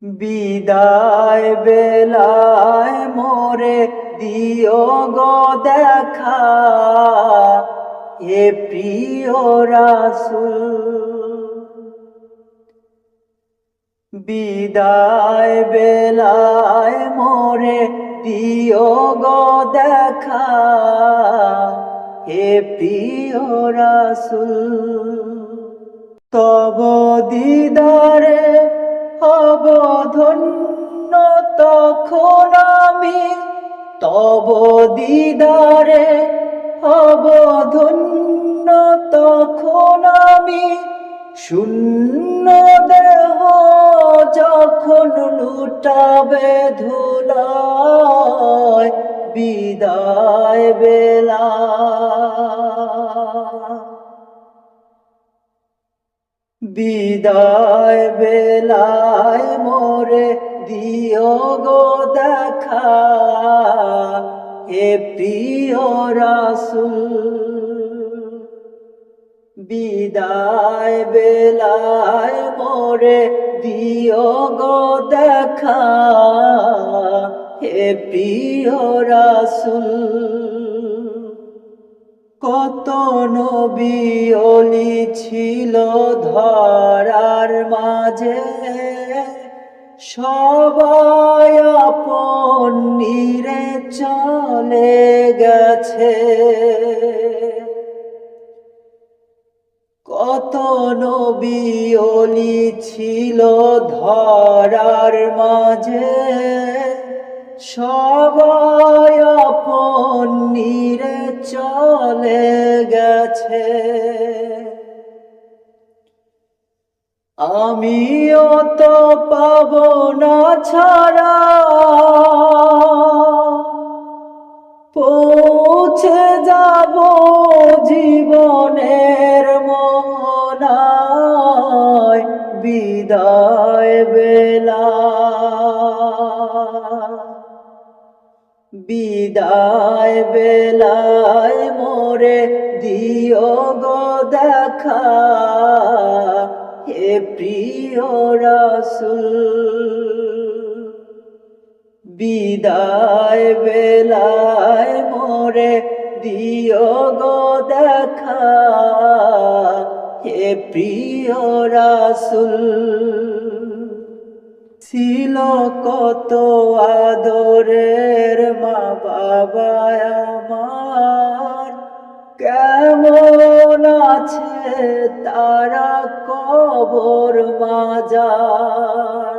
বিদায় বেলায় মোরে দিও গো দেখা, হে প্রিয় রাসূল। বিদায় বেলায় মোরে দিও গো দেখা, হে প্রিয় রাসূল। তব দিদারে হব ধন্য তখন আমি, তব দিদারে হব ধন্য তখন আমি। শূন্য দেহ যখন লুটাবে ধুলায় বিদায় বেলা, বিদায় বেলায় মোরে দিও গো দেখা, হে প্রিয় রাসূল। বিদায় বেলায় মোরে দিও গো দেখা, হে প্রিয় রাসূল। কত নবী ওলি ছিল ধরার মাঝে, সবাই আপন নিরে চলে গেছে। কত নবী ওলি ছিল ধরার মাঝে, সবাই আপন নিরে চলে গেছে। আমিও তো পাবো না ছাড়া, পৌঁছে যাব জীবনের মোহনায় বিদায় বেলা, বিদায় বেলায় মোরে দিও গো দেখা, হে প্রিয় রাসূল। বিদায় বেলায় মোরে দিও গো দেখা, হে প্রিয় রাসূল। ছিল কত আদরের মা বাবা আমার, কেমন আছে তারা কবর মাজার।